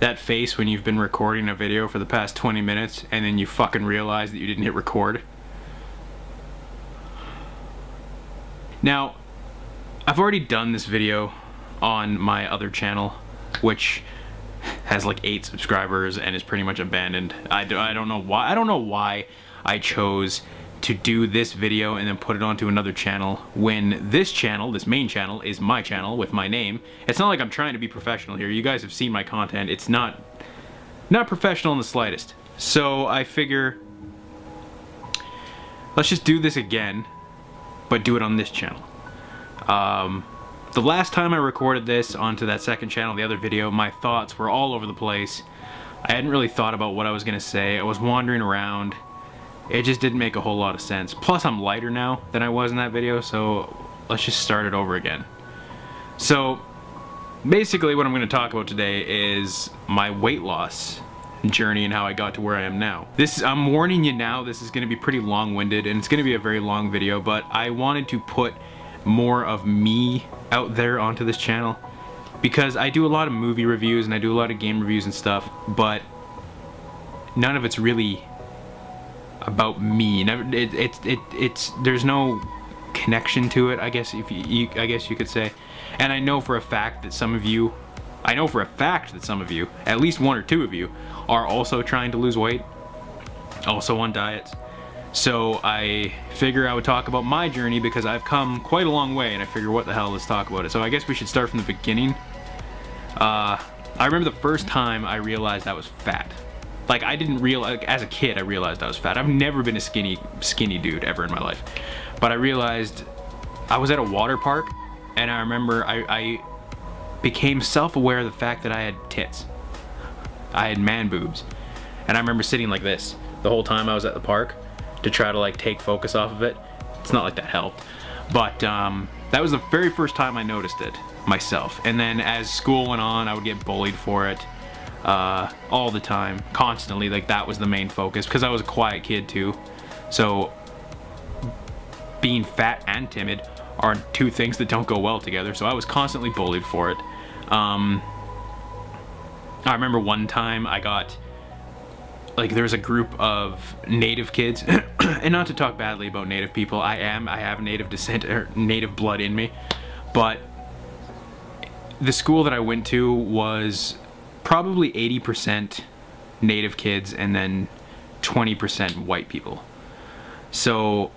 That face when you've been recording a video for the past 20 minutes and then you fucking realize that you didn't hit record. Now, I've already done this video on my other channel, which has like 8 subscribers and is pretty much abandoned. I don't know why I chose to do this video and then put it onto another channel when this channel, this main channel, is my channel with my name. It's not like I'm trying to be professional here. You guys have seen my content. It's not professional in the slightest. So I figure, let's just do this again, but do it on this channel. The last time I recorded this onto that second channel, the other video, my thoughts were all over the place. I hadn't really thought about what I was gonna say. I was wandering around. It just didn't make a whole lot of sense. Plus, I'm lighter now than I was in that video, so let's just start it over again. So, basically what I'm going to talk about today is my weight loss journey and how I got to where I am now. I'm warning you now, this is going to be pretty long-winded, and it's going to be a very long video, but I wanted to put more of me out there onto this channel, because I do a lot of movie reviews and I do a lot of game reviews and stuff, but none of it's really about me. There's no connection to it, I guess I guess you could say. And I know for a fact that some of you, at least 1 or 2 of you, are also trying to lose weight, also on diets. So I figure I would talk about my journey because I've come quite a long way, and I figure what the hell, let's talk about it. So I guess we should start from the beginning. I remember the first time I realized I was fat. Like, I didn't realize, as a kid, I realized I was fat. I've never been a skinny dude ever in my life. But I realized I was at a water park, and I remember I became self-aware of the fact that I had tits. I had man boobs. And I remember sitting like this the whole time I was at the park to try to like take focus off of it. It's not like that helped. But that was the very first time I noticed it myself. And then as school went on, I would get bullied for it. All the time, constantly. Like, that was the main focus because I was a quiet kid too, so being fat and timid are 2 things that don't go well together, so I was constantly bullied for it. I remember one time I got, like, there was a group of native kids and not to talk badly about native people, I have native descent or native blood in me, but the school that I went to was probably 80% native kids and then 20% white people. So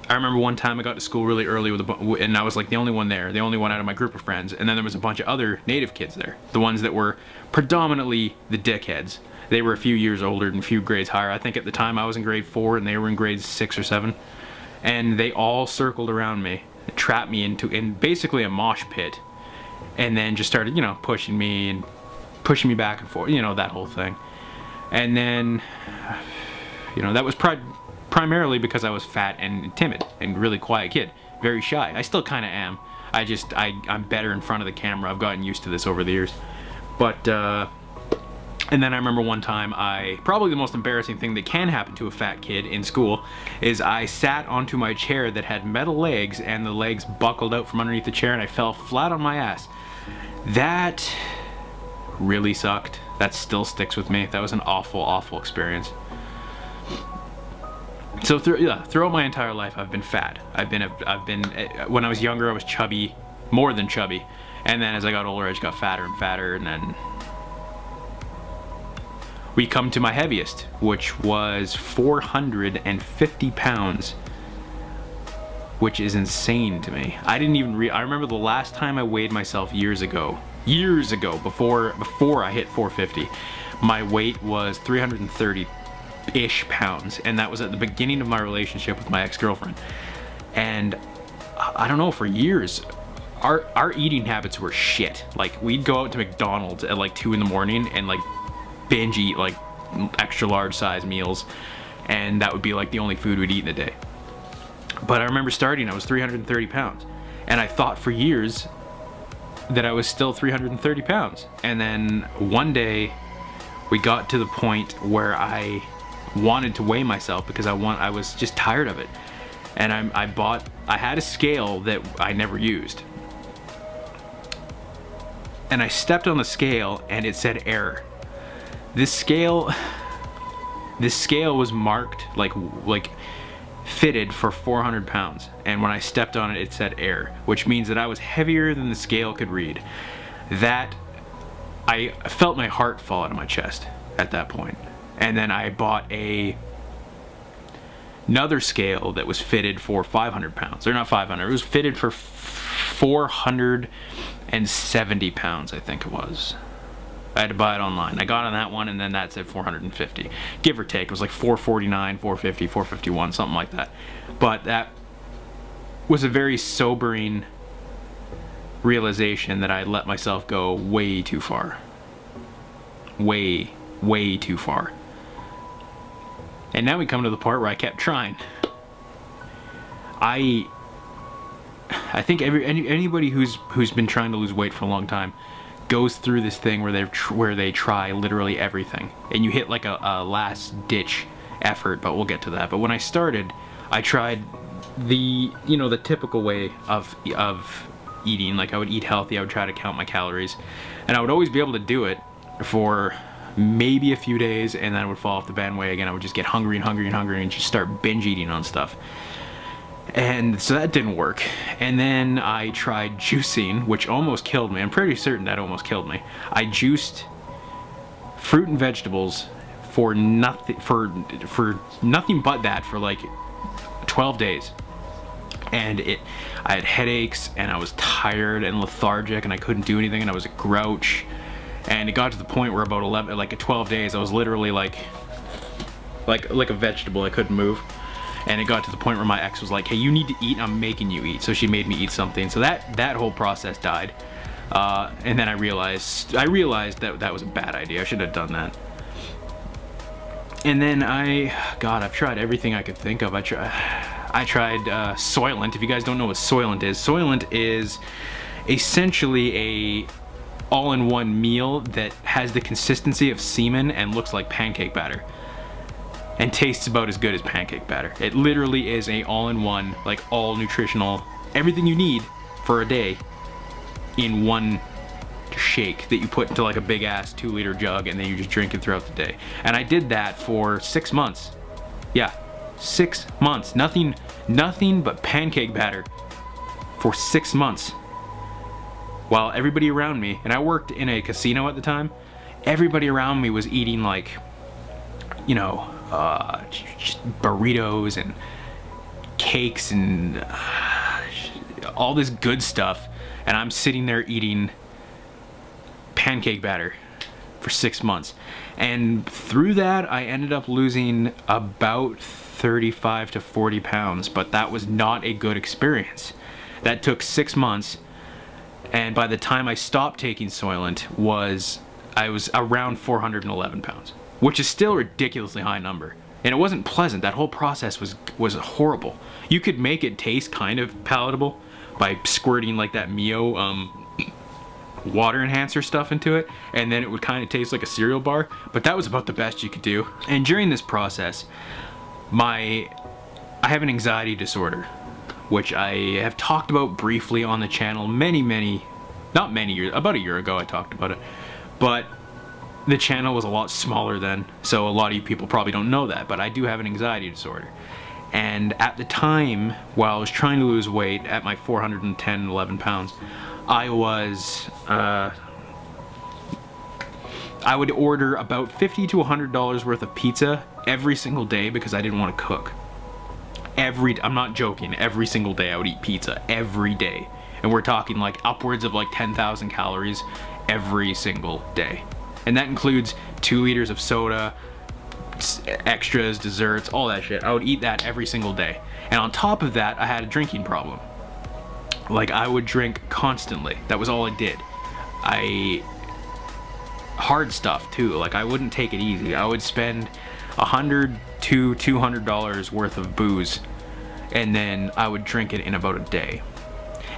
I remember one time I got to school really early and I was like the only one there, the only one out of my group of friends, and then there was a bunch of other native kids there, the ones that were predominantly the dickheads. They were a few years older and a few grades higher. I think at the time I was in grade 4 and they were in grades 6 or 7, and they all circled around me, trapped me in basically a mosh pit, and then just started, you know, pushing me back and forth, you know, that whole thing. And then, you know, that was primarily because I was fat and timid and really quiet kid, very shy. I still kind of am. I'm better in front of the camera. I've gotten used to this over the years. But and then I remember one time, probably the most embarrassing thing that can happen to a fat kid in school is I sat onto my chair that had metal legs and the legs buckled out from underneath the chair and I fell flat on my ass. That really sucked. That still sticks with me. That was an awful, awful experience. So throughout my entire life, I've been fat. When I was younger, I was chubby, more than chubby. And then as I got older, I just got fatter and fatter, and then we come to my heaviest, which was 450 pounds, which is insane to me. I didn't even I remember the last time I weighed myself years ago, before I hit 450, my weight was 330-ish pounds, and that was at the beginning of my relationship with my ex-girlfriend. And I don't know, for years, our eating habits were shit. Like, we'd go out to McDonald's at like 2 in the morning and like binge eat like extra large size meals, and that would be like the only food we'd eat in a day. But I remember starting, I was 330 pounds, and I thought for years that I was still 330 pounds. And then one day we got to the point where I wanted to weigh myself because I was just tired of it. And I had a scale that I never used. and I stepped on the scale and it said error. This scale was marked like fitted for 400 pounds, and when I stepped on it, it said error, which means that I was heavier than the scale could read. That, I felt my heart fall out of my chest at that point. And then I bought another scale that was fitted for 500 pounds, or not 500, it was fitted for 470 pounds, I think it was. I had to buy it online. I got on that one, and then that said 450, give or take. It was like 449, 450, 451, something like that. But that was a very sobering realization that I let myself go way too far. Way too far. And now we come to the part where I kept trying. I think anybody who's been trying to lose weight for a long time goes through this thing where they try literally everything, and you hit like a last ditch effort, but we'll get to that. But when I started, I tried the typical way of eating. Like, I would eat healthy, I would try to count my calories, and I would always be able to do it for maybe a few days, and then I would fall off the bandwagon. I would just get hungry and just start binge eating on stuff. And so that didn't work. And then I tried juicing, which almost killed me. I'm pretty certain that almost killed me. I juiced fruit and vegetables for nothing but that for like 12 days. And I had headaches, and I was tired and lethargic, and I couldn't do anything, and I was a grouch. And it got to the point where about 12 days, I was literally like a vegetable. I couldn't move. And it got to the point where my ex was like, hey, you need to eat, I'm making you eat. So she made me eat something. So that whole process died. And then I realized that was a bad idea. I should have done that. And then I've tried everything I could think of. I tried Soylent. If you guys don't know what Soylent is essentially a all-in-one meal that has the consistency of semen and looks like pancake batter. And tastes about as good as pancake batter. It literally is a all-in-one, like all nutritional, everything you need for a day in one shake that you put into like a big ass 2-liter jug, and then you just drink it throughout the day. And I did that for 6 months. Yeah, 6 months. Nothing but pancake batter for 6 months. While everybody around me, and I worked in a casino at the time, everybody around me was eating like, just burritos and cakes and all this good stuff, and I'm sitting there eating pancake batter for 6 months. And through that, I ended up losing about 35 to 40 pounds, but that was not a good experience. That took 6 months, and by the time I stopped taking Soylent, I was around 411 pounds. Which is still a ridiculously high number. And it wasn't pleasant. That whole process was horrible. You could make it taste kind of palatable by squirting like that Mio water enhancer stuff into it, and then it would kind of taste like a cereal bar, but that was about the best you could do. And during this process, I have an anxiety disorder, which I have talked about briefly on the channel about a year ago I talked about it. But the channel was a lot smaller then, so a lot of you people probably don't know that, but I do have an anxiety disorder. And at the time, while I was trying to lose weight at my 11 pounds, I would order about $50 to $100 worth of pizza every single day because I didn't want to cook. I'm not joking, every single day I would eat pizza, every day. And we're talking like upwards of like 10,000 calories every single day. And that includes 2 liters of soda, extras, desserts, all that shit. I would eat that every single day. And on top of that, I had a drinking problem. Like, I would drink constantly. That was all I did. Hard stuff too. Like, I wouldn't take it easy. I would spend $100 to $200 worth of booze, and then I would drink it in about a day.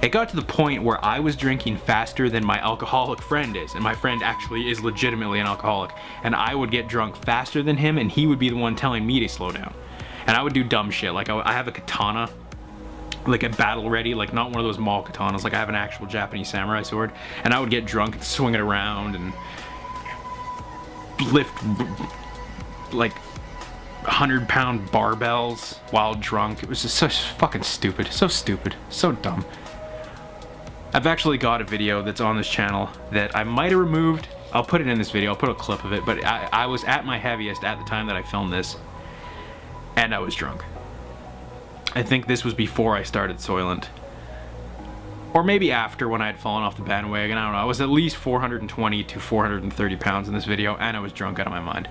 It got to the point where I was drinking faster than my alcoholic friend is, and my friend actually is legitimately an alcoholic, and I would get drunk faster than him, and he would be the one telling me to slow down. And I would do dumb shit, like I have a katana like a battle ready, like not one of those mall katanas. Like I have an actual Japanese samurai sword, and I would get drunk and swing it around and lift like 100-pound barbells while drunk. It was just so fucking stupid, so dumb. I've actually got a video that's on this channel that I might have removed. I'll put it in this video, I'll put a clip of it, but I was at my heaviest at the time that I filmed this, and I was drunk. I think this was before I started Soylent. Or maybe after, when I had fallen off the bandwagon, I don't know. I was at least 420 to 430 pounds in this video, and I was drunk out of my mind.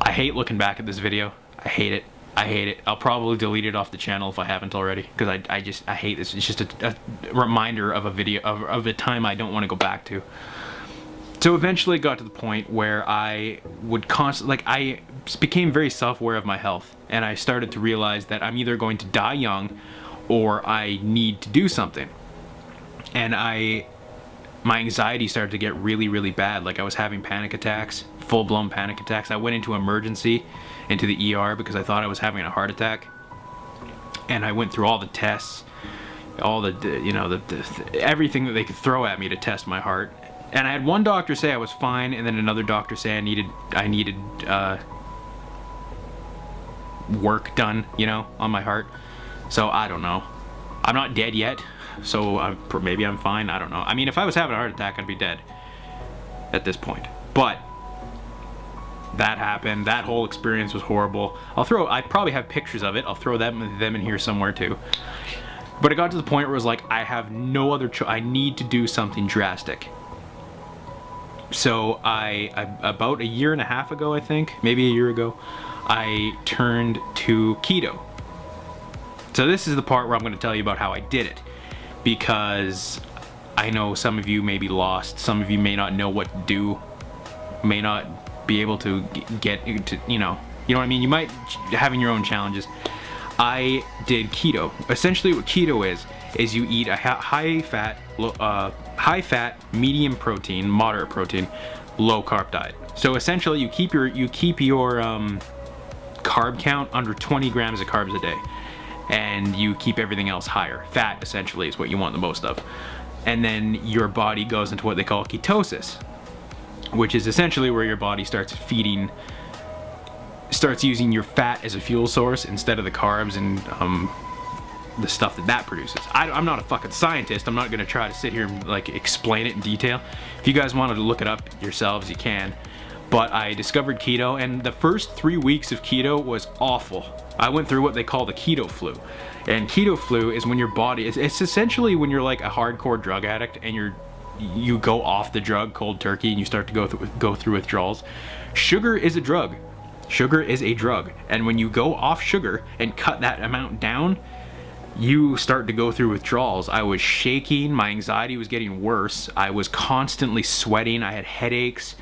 I hate looking back at this video. I hate it. I hate it. I'll probably delete it off the channel if I haven't already, because I hate this. It's just a reminder of a video, of a time I don't want to go back to. So eventually it got to the point where I would constantly, like, I became very self-aware of my health, and I started to realize that I'm either going to die young or I need to do something. And my anxiety started to get really, really bad. Like I was having panic attacks, full-blown panic attacks. I went into emergency, into the ER, because I thought I was having a heart attack. And I went through all the tests, all the you know, everything that they could throw at me to test my heart. And I had one doctor say I was fine, and then another doctor say I needed work done, you know, on my heart. So I don't know. I'm not dead yet, so maybe I'm fine. I don't know. I mean, if I was having a heart attack, I'd be dead at this point. But that happened. That whole experience was horrible. I probably have pictures of it. I'll throw them in here somewhere too. But it got to the point where it was like, I have no other choice. I need to do something drastic. So about a year and a half ago, I think, maybe a year ago, I turned to keto. So this is the part where I'm going to tell you about how I did it, because I know some of you may be lost, some of you may not know what to do, may not be able to get to, you know what I mean? You might having your own challenges. I did keto. Essentially what keto is you eat a high fat, medium protein, moderate protein, low carb diet. So essentially you keep your carb count under 20 grams of carbs a day, and you keep everything else higher. Fat essentially is what you want the most of. And then your body goes into what they call ketosis, which is essentially where your body starts using your fat as a fuel source instead of the carbs and the stuff that produces. I'm not a fucking scientist. I'm not gonna try to sit here and like explain it in detail. If you guys wanted to look it up yourselves, you can. But I discovered keto, and the first 3 weeks of keto was awful. I went through what they call the keto flu. And keto flu is when your body, it's essentially when you're like a hardcore drug addict and you go off the drug cold turkey and you start to go through withdrawals. Sugar is a drug. Sugar is a drug. And when you go off sugar and cut that amount down, you start to go through withdrawals. I was shaking, my anxiety was getting worse, I was constantly sweating, I had headaches,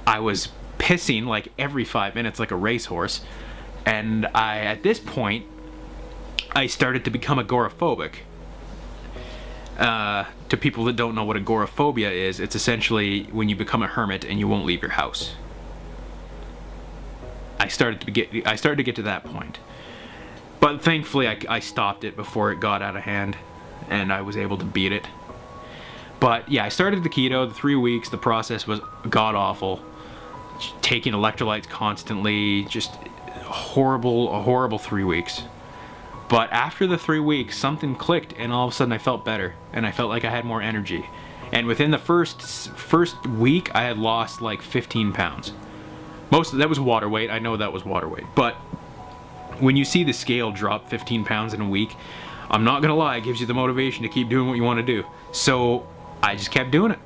I was pissing like every 5 minutes like a racehorse. And at this point, I started to become agoraphobic. To people that don't know what agoraphobia is, it's essentially when you become a hermit and you won't leave your house. I started to get to that point. But thankfully I stopped it before it got out of hand, and I was able to beat it. But yeah, I started the keto, the 3 weeks, the process was god-awful. Taking electrolytes constantly, just a horrible 3 weeks. But after the 3 weeks, something clicked, and all of a sudden I felt better, and I felt like I had more energy. And within the first week, I had lost like 15 pounds. Most of that was water weight. I know that was water weight. But when you see the scale drop 15 pounds in a week, I'm not gonna lie, it gives you the motivation to keep doing what you want to do. So I just kept doing it.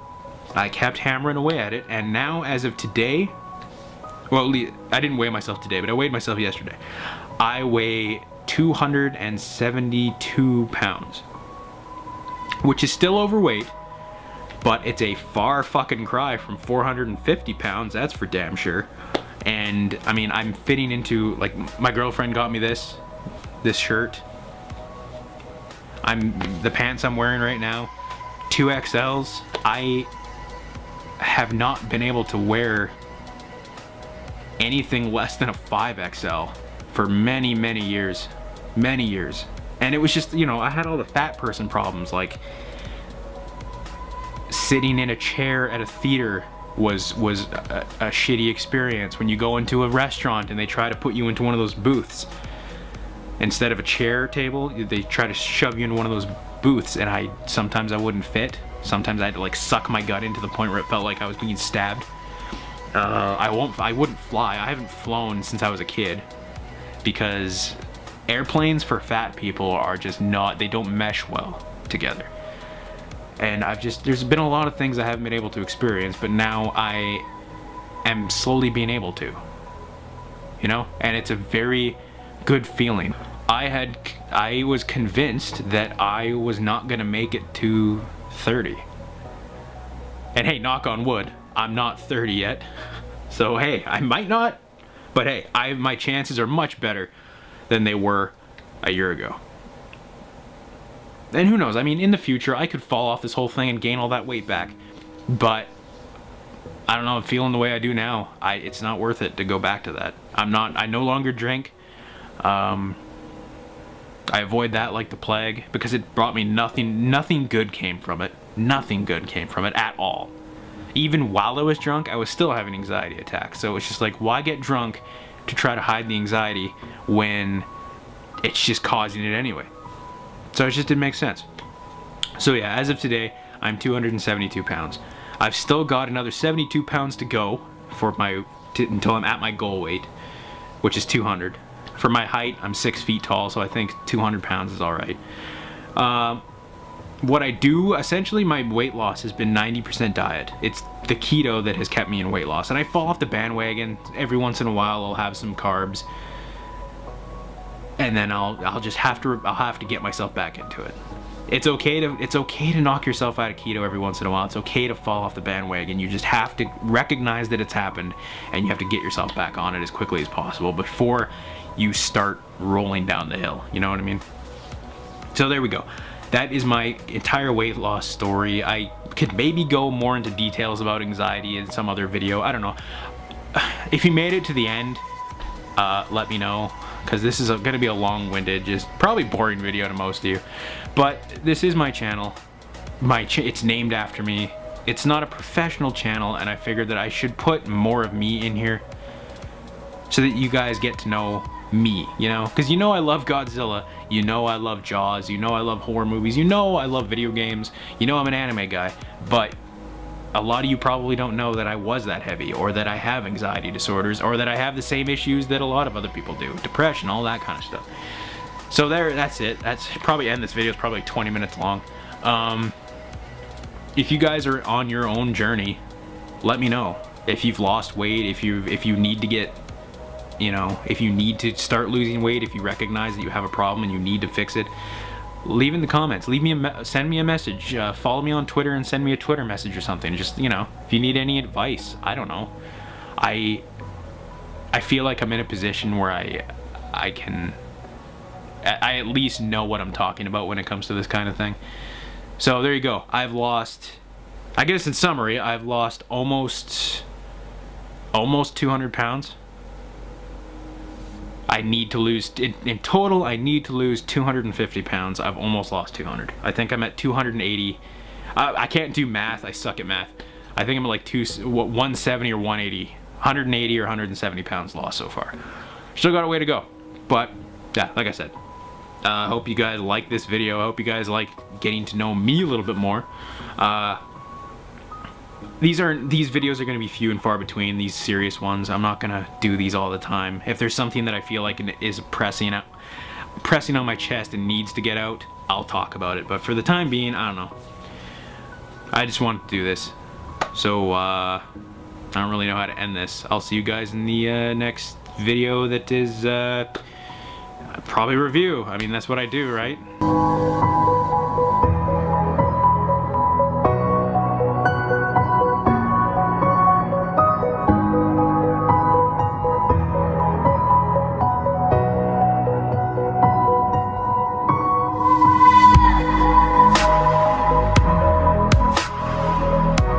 I kept hammering away at it, and now as of today, well, I didn't weigh myself today, but I weighed myself yesterday. I weigh 272 pounds, which is still overweight, but it's a far fucking cry from 450 pounds, that's for damn sure. And I mean, I'm fitting into, like, my girlfriend got me this shirt. The pants I'm wearing right now, 2XLs. I have not been able to wear anything less than a 5XL for many years. And it was just, you know, I had all the fat person problems, like sitting in a chair at a theater was a shitty experience. When you go into a restaurant and they try to put you into one of those booths instead of a chair table, they try to shove you into one of those booths, and sometimes I wouldn't fit. Sometimes I had to like suck my gut into the point where it felt like I was being stabbed. I wouldn't fly. I haven't flown since I was a kid, because airplanes for fat people are just not, they don't mesh well together. And there's been a lot of things I haven't been able to experience, but now I am slowly being able to, you know? And it's a very good feeling. I was convinced that I was not gonna make it to 30. And hey, knock on wood, I'm not 30 yet. So hey, I might not, but hey, my chances are much better than they were a year ago. And who knows, I mean, in the future, I could fall off this whole thing and gain all that weight back. But I don't know, I'm feeling the way I do now. It's not worth it to go back to that. I no longer drink. I avoid that like the plague, because it brought me nothing good came from it. Nothing good came from it at all. Even while I was drunk, I was still having anxiety attacks. So it's just like, why get drunk to try to hide the anxiety when it's just causing it anyway? So it just didn't make sense. So yeah, as of today, I'm 272 pounds. I've still got another 72 pounds to go until I'm at my goal weight, which is 200. For my height, I'm 6 feet tall, so I think 200 pounds is all right. What I do, essentially my weight loss has been 90% diet. It's the keto that has kept me in weight loss. And I fall off the bandwagon. Every once in a while I'll have some carbs. And then I'll have to get myself back into it. It's okay to knock yourself out of keto every once in a while. It's okay to fall off the bandwagon. You just have to recognize that it's happened, and you have to get yourself back on it as quickly as possible before you start rolling down the hill. You know what I mean? So there we go. That is my entire weight loss story. I could maybe go more into details about anxiety in some other video. I don't know. If you made it to the end, let me know, because this is going to be a long-winded, just probably boring video to most of you. But this is my channel. It's named after me. It's not a professional channel, and I figured that I should put more of me in here so that you guys get to know me, you know? Because you know I love Godzilla, you know I love Jaws, you know I love horror movies, you know I love video games, you know I'm an anime guy, but a lot of you probably don't know that I was that heavy, or that I have anxiety disorders, or that I have the same issues that a lot of other people do, depression, all that kind of stuff. So that's it. That's probably end this video. It's probably like 20 minutes long. If you guys are on your own journey, let me know. If you've lost weight, if you need to get, you know, if you need to start losing weight, if you recognize that you have a problem and you need to fix it, leave in the comments. Send me a message. Follow me on Twitter and send me a Twitter message or something. Just, you know, if you need any advice, I don't know. I feel like I'm in a position where I at least know what I'm talking about when it comes to this kind of thing. So there you go. I've lost, I guess in summary, I've lost almost 200 pounds. I need to lose, in total, I need to lose 250 pounds. I've almost lost 200. I think I'm at 280. I can't do math. I suck at math. I think I'm at like 170 or 180. 180 or 170 pounds lost so far. Still got a way to go. But, yeah, like I said, I hope you guys like this video. I hope you guys like getting to know me a little bit more. These videos are going to be few and far between, these serious ones. I'm not going to do these all the time. If there's something that I feel like is pressing on my chest and needs to get out, I'll talk about it. But for the time being, I don't know. I just wanted to do this. So, I don't really know how to end this. I'll see you guys in the next video that is probably review. I mean, that's what I do, right?